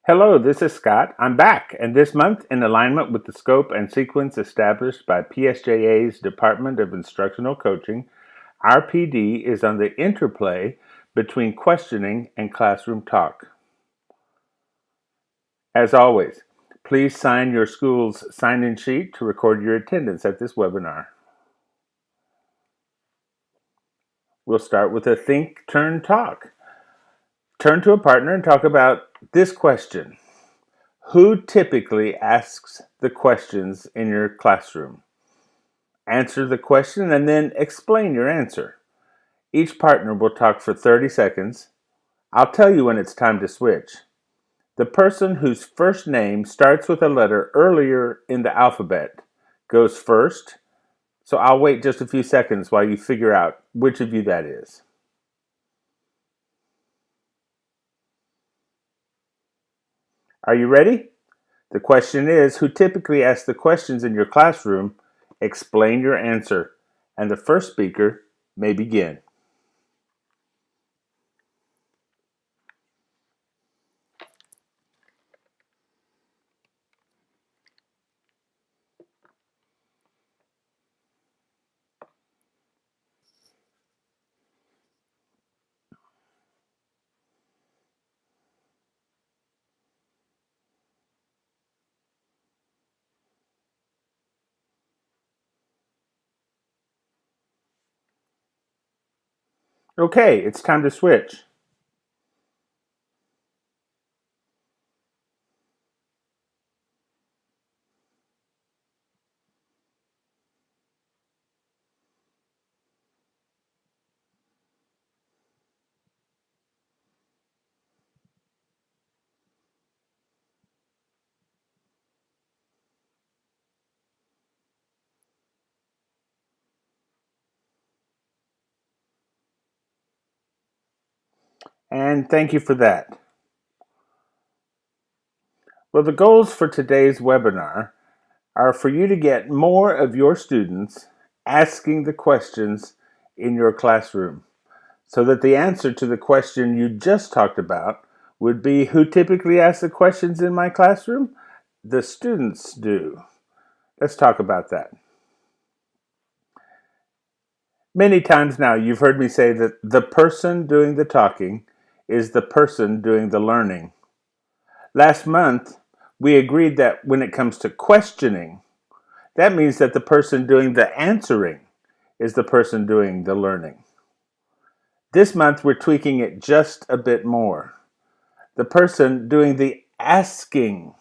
Hello, this is Scott. I'm back, and this month, in alignment with the scope and sequence established by PSJA's Department of Instructional Coaching, our PD is on the interplay between questioning and classroom talk. As always, please sign your school's sign-in sheet to record your attendance at this webinar. We'll start with a think, turn, talk. Turn to a partner and talk about this question. Who typically asks the questions in your classroom? Answer the question and then explain your answer. Each partner will talk for 30 seconds. I'll tell you when it's time to switch. The person whose first name starts with a letter earlier in the alphabet goes first, so I'll wait just a few seconds while you figure out which of you that is. Are you ready? The question is, who typically asks the questions in your classroom? Explain your answer, and the first speaker may begin. Okay, it's time to switch. And thank you for that. Well, the goals for today's webinar are for you to get more of your students asking the questions in your classroom so that the answer to the question you just talked about would be, who typically asks the questions in my classroom? The students do. Let's talk about that. Many times now you've heard me say that the person doing the talking is the person doing the learning. Last month, we agreed that when it comes to questioning, that means that the person doing the answering is the person doing the learning. This month, we're tweaking it just a bit more. The person doing the asking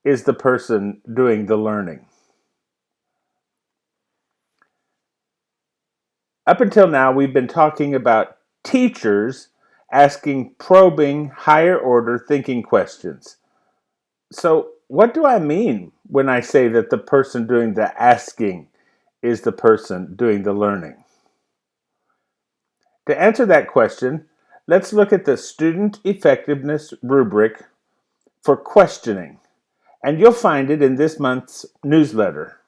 is the person doing the learning. Up until now, we've been talking about teachers asking probing, higher order thinking questions. So, what do I mean when I say that the person doing the asking is the person doing the learning? To answer that question, let's look at the Student Effectiveness Rubric for questioning, and you'll find it in this month's newsletter.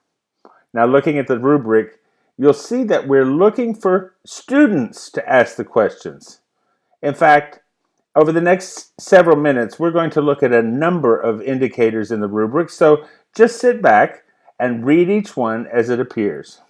Now, looking at the rubric, you'll see that we're looking for students to ask the questions. In fact, over the next several minutes, we're going to look at a number of indicators in the rubric, so just sit back and read each one as it appears.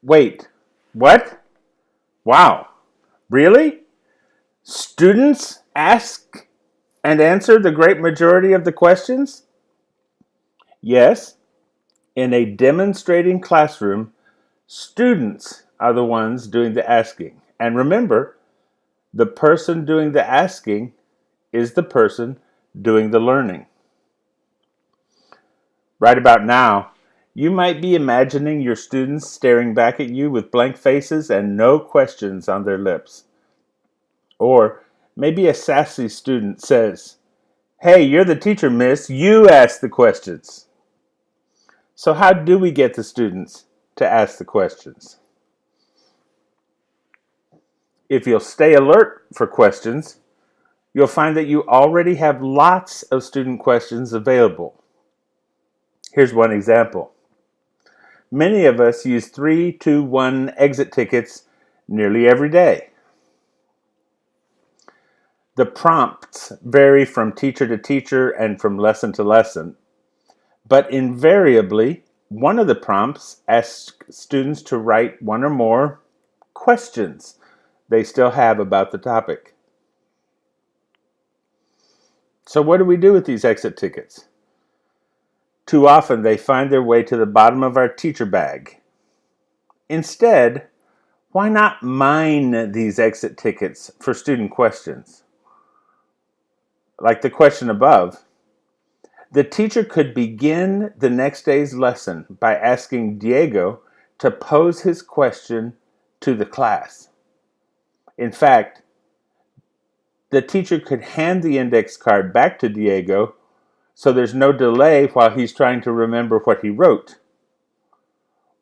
Wait, what? Wow, really? Students ask and answer the great majority of the questions? Yes, in a demonstrating classroom, students are the ones doing the asking. And remember, the person doing the asking is the person doing the learning. Right about now, you might be imagining your students staring back at you with blank faces and no questions on their lips. Or maybe a sassy student says, "Hey, you're the teacher, miss. You ask the questions." So how do we get the students to ask the questions? If you'll stay alert for questions, you'll find that you already have lots of student questions available. Here's one example. Many of us use 3-2-1 exit tickets nearly every day. The prompts vary from teacher to teacher and from lesson to lesson, but invariably, one of the prompts asks students to write one or more questions they still have about the topic. So what do we do with these exit tickets? Too often they find their way to the bottom of our teacher bag. Instead, why not mine these exit tickets for student questions? Like the question above, the teacher could begin the next day's lesson by asking Diego to pose his question to the class. In fact, the teacher could hand the index card back to Diego so there's no delay while he's trying to remember what he wrote.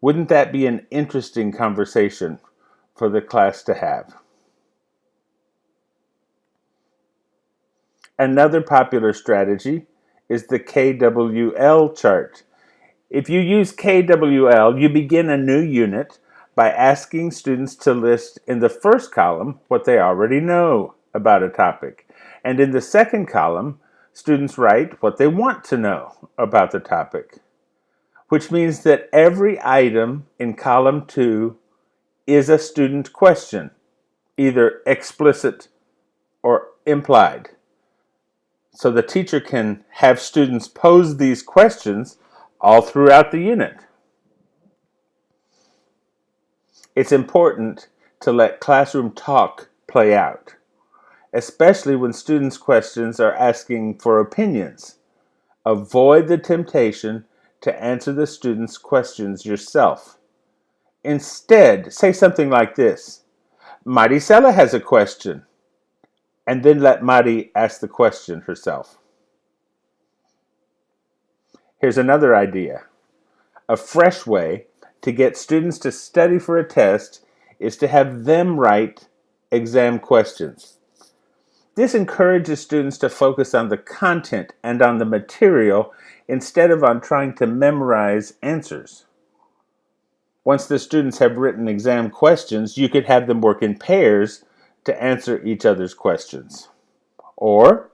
Wouldn't that be an interesting conversation for the class to have? Another popular strategy is the KWL chart. If you use KWL, you begin a new unit by asking students to list in the first column what they already know about a topic. And in the second column, students write what they want to know about the topic, which means that every item in column 2 is a student question, either explicit or implied. So the teacher can have students pose these questions all throughout the unit. It's important to let classroom talk play out, especially when students' questions are asking for opinions. Avoid the temptation to answer the students' questions yourself. Instead, say something like this: Maricela has a question, and then let Mari ask the question herself. Here's another idea. A fresh way to get students to study for a test is to have them write exam questions. This encourages students to focus on the content and on the material instead of on trying to memorize answers. Once the students have written exam questions, you could have them work in pairs to answer each other's questions. Or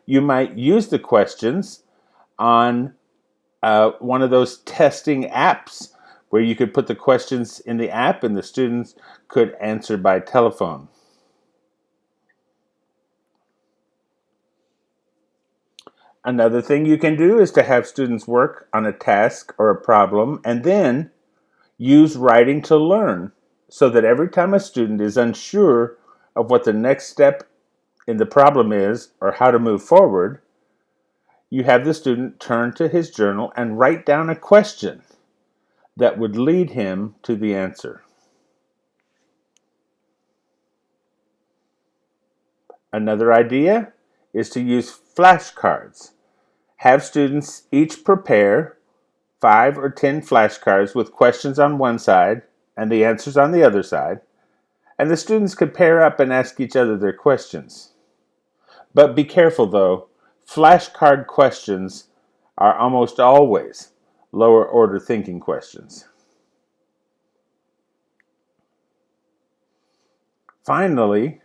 you might use the questions on one of those testing apps where you could put the questions in the app and the students could answer by telephone. Another thing you can do is to have students work on a task or a problem and then use writing to learn, so that every time a student is unsure of what the next step in the problem is or how to move forward, you have the student turn to his journal and write down a question that would lead him to the answer. Another idea is to use flashcards. Have students each prepare 5 or 10 flashcards with questions on one side and the answers on the other side, and the students could pair up and ask each other their questions. But be careful though, flashcard questions are almost always lower order thinking questions. Finally,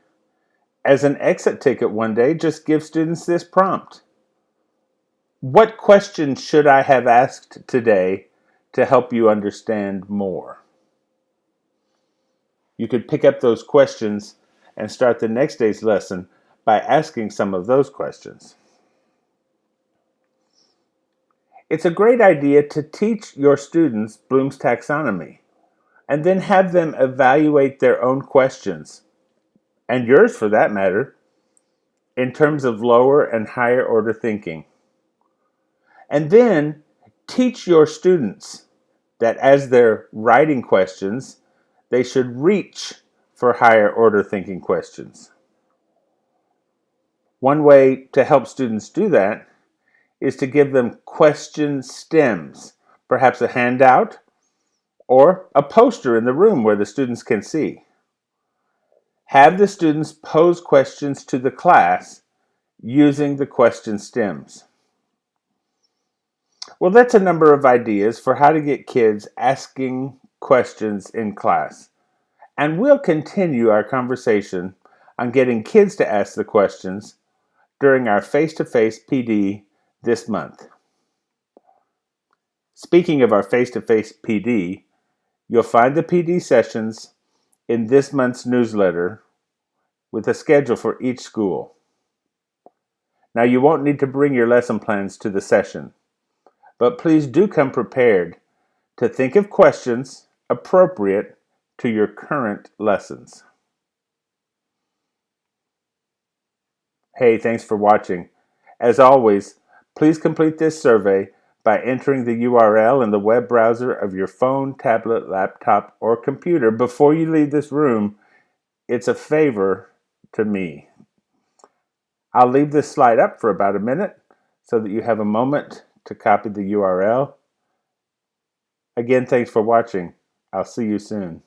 as an exit ticket one day, just give students this prompt. What question should I have asked today to help you understand more? You could pick up those questions and start the next day's lesson by asking some of those questions. It's a great idea to teach your students Bloom's taxonomy and then have them evaluate their own questions, and yours for that matter, in terms of lower and higher order thinking. And then teach your students that as they're writing questions, they should reach for higher order thinking questions. One way to help students do that is to give them question stems, perhaps a handout or a poster in the room where the students can see. Have the students pose questions to the class using the question stems. Well, that's a number of ideas for how to get kids asking questions in class. And we'll continue our conversation on getting kids to ask the questions during our face-to-face PD this month. Speaking of our face-to-face PD, you'll find the PD sessions in this month's newsletter with a schedule for each school. Now, you won't need to bring your lesson plans to the session, but please do come prepared to think of questions appropriate to your current lessons. Hey, thanks for watching. As always, please complete this survey by entering the URL in the web browser of your phone, tablet, laptop, or computer before you leave this room. It's a favor to me. I'll leave this slide up for about a minute so that you have a moment to copy the URL. Again, thanks for watching. I'll see you soon.